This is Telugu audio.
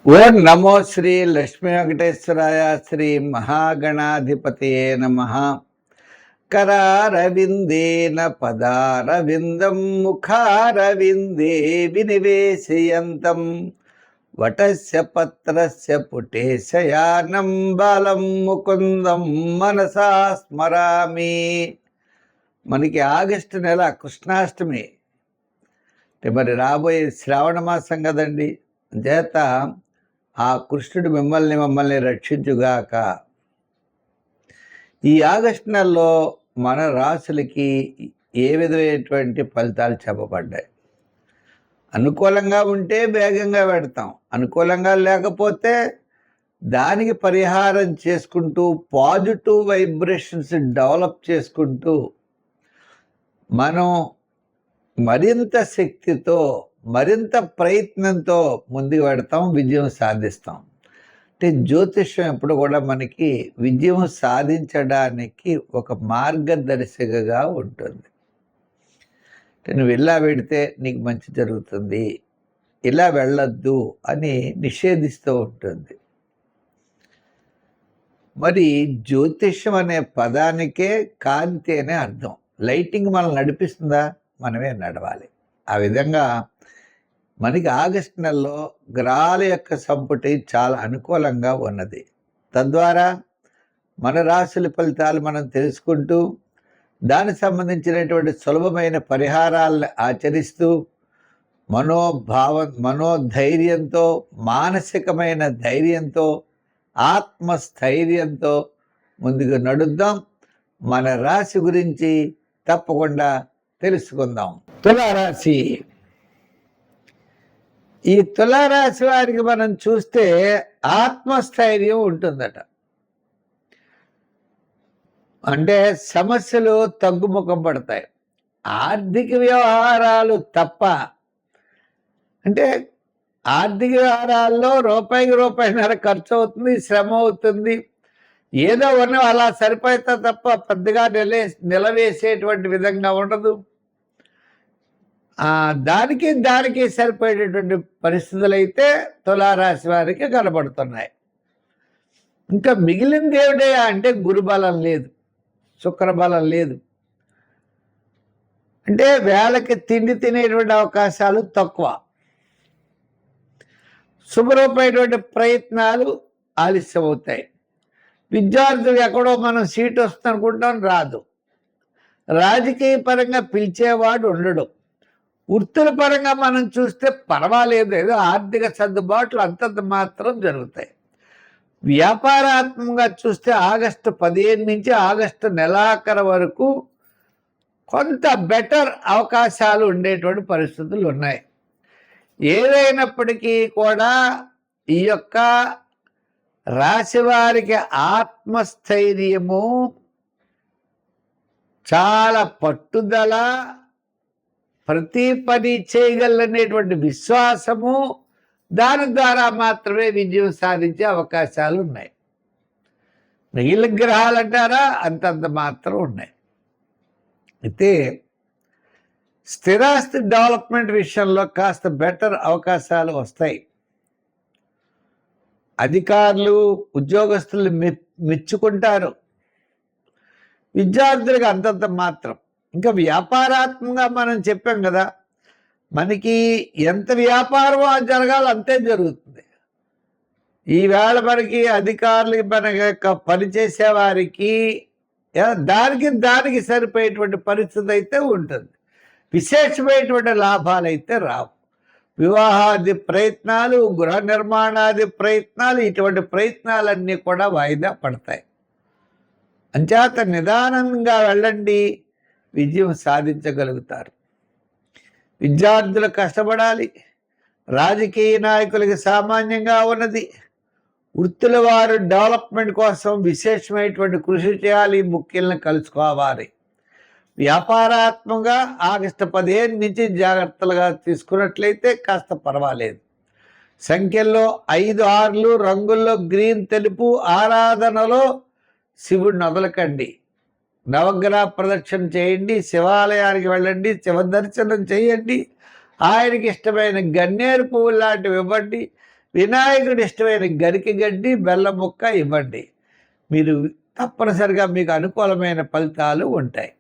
ఓం నమో శ్రీ లక్ష్మీ వెంకటేశ్వరాయ శ్రీ మహాగణాధిపతయే నమః. కరారవిందేన పదారవిందం ముఖారవిందే వినివేశయంతం వటస్య పత్రస్య పుటే శయానం బాలం ముకుందం మనసా స్మరామి. మనకి ఆగస్టు నెల కృష్ణాష్టమి అంటే మరి రాబోయే శ్రావణ మాసం కదండి. చేత ఆ కృష్ణుడు మమ్మల్ని రక్షించుగాక. ఈ ఆగస్టు నెలలో మన రాశులకి ఏ విధమైనటువంటి ఫలితాలు చెప్పబడ్డాయి? అనుకూలంగా ఉంటే వేగంగా పెడతాం, అనుకూలంగా లేకపోతే దానికి పరిహారం చేసుకుంటూ పాజిటివ్ వైబ్రేషన్స్ డెవలప్ చేసుకుంటూ మనం మరింత శక్తితో మరింత ప్రయత్నంతో ముందుకు పెడతాం, విజయం సాధిస్తాం. అంటే జ్యోతిష్యం ఎప్పుడు కూడా మనకి విజయం సాధించడానికి ఒక మార్గదర్శికగా ఉంటుంది. నువ్వు ఇలా పెడితే నీకు మంచి జరుగుతుంది, ఇలా వెళ్ళొద్దు అని నిషేధిస్తూ ఉంటుంది. మరి జ్యోతిష్యం అనే పదానికే కాంతి అనే అర్థం. లైటింగ్ మనల్ని నడిపిస్తుందా? మనమే నడవాలి. ఆ విధంగా మనకి ఆగస్టు నెలలో గ్రహాల యొక్క సంపుటి చాలా అనుకూలంగా ఉన్నది. తద్వారా మన రాశుల ఫలితాలు మనం తెలుసుకుంటూ దానికి సంబంధించినటువంటి సులభమైన పరిహారాలను ఆచరిస్తూ మనోధైర్యంతో, మానసికమైన ధైర్యంతో, ఆత్మస్థైర్యంతో ముందుకు నడుద్దాం. మన రాశి గురించి తప్పకుండా తెలుసుకుందాం. తులారాశి. ఈ తులారాశి వారికి మనం చూస్తే ఆత్మస్థైర్యం ఉంటుందట. అంటే సమస్యలు తగ్గుముఖం పడతాయి. ఆర్థిక వ్యవహారాలు తప్ప, అంటే ఆర్థిక వ్యవహారాల్లో రూపాయికి రూపాయిన్నర ఖర్చు అవుతుంది, శ్రమ అవుతుంది. ఏదో ఉన్న అలా సరిపోతా తప్ప పెద్దగా నిలవేసేటువంటి విధంగా ఉండదు. దానికి సరిపోయేటటువంటి పరిస్థితులు అయితే తులారాశి వారికి కనబడుతున్నాయి. ఇంకా మిగిలింది ఏమిటే అంటే గురుబలం లేదు, శుక్రబలం లేదు. అంటే వేళకి తిండి తినేటువంటి అవకాశాలు తక్కువ. శుభ్రమైనటువంటి ప్రయత్నాలు ఆలస్యం అవుతాయి. విద్యార్థులు ఎక్కడో మనం సీట్ వస్తుంది అనుకుంటాం, రాదు. రాజకీయ పరంగా పిలిచేవాడు ఉండడు. వృత్తుల పరంగా మనం చూస్తే పర్వాలేదు, ఏదో ఆర్థిక సర్దుబాట్లు అంతంత మాత్రం జరుగుతాయి. వ్యాపారాత్మకంగా చూస్తే ఆగస్టు 15 నుంచి ఆగస్టు నెలాఖరు వరకు కొంత బెటర్ అవకాశాలు ఉండేటువంటి పరిస్థితులు ఉన్నాయి. ఏదైనప్పటికీ కూడా ఈ యొక్క రాశి వారికి ఆత్మస్థైర్యము, చాలా పట్టుదల, ప్రతి పని చేయగలనేటువంటి విశ్వాసము, దాని ద్వారా మాత్రమే విజయం సాధించే అవకాశాలు ఉన్నాయి. మిగిలిన గ్రహాలు అంటారా అంతంత మాత్రం ఉన్నాయి. అయితే స్థిరాస్తి డెవలప్మెంట్ విషయంలో కాస్త బెటర్ అవకాశాలు వస్తాయి. అధికారులు, ఉద్యోగస్తులు మెచ్చుకుంటారు. విద్యార్థులకు అంతంత మాత్రం. ఇంకా వ్యాపారాత్మకంగా మనం చెప్పాం కదా, మనకి ఎంత వ్యాపారం జరగాలో అంతే జరుగుతుంది. ఈవేళ మనకి అధికారులకి, మన యొక్క పనిచేసే వారికి దానికి సరిపోయేటువంటి పరిస్థితి అయితే ఉంటుంది. విశేషమైనటువంటి లాభాలు అయితే రావు. వివాహాది ప్రయత్నాలు, గృహ నిర్మాణాది ప్రయత్నాలు, ఇటువంటి ప్రయత్నాలన్నీ కూడా వాయిదా పడతాయి. అంచేత నిదానంగా వెళ్ళండి, విజయం సాధించగలుగుతారు. విద్యార్థులు కష్టపడాలి. రాజకీయ నాయకులకి సామాన్యంగా ఉన్నది. వృత్తుల వారు డెవలప్మెంట్ కోసం విశేషమైనటువంటి కృషి చేయాలి, ముఖ్యులను కలుసుకోవాలి. వ్యాపారాత్మకంగా ఆగస్టు 15 నుంచి జాగ్రత్తలుగా తీసుకున్నట్లయితే కాస్త పర్వాలేదు. సంఖ్యల్లో 5, 6, రంగుల్లో గ్రీన్, తెలుపు, ఆరాధనలో శివుడిని వదలకండి. నవగ్రహ ప్రదక్షిణ చేయండి, శివాలయానికి వెళ్ళండి, శివ దర్శనం చేయండి, ఆయనకి ఇష్టమైన గన్నేరు పువ్వు లాంటివి ఇవ్వండి. వినాయకుడి ఇష్టమైన గరికి గడ్డి బెల్లం ముక్క ఇవ్వండి. మీరు తప్పనిసరిగా మీకు అనుకూలమైన ఫలితాలు ఉంటాయి.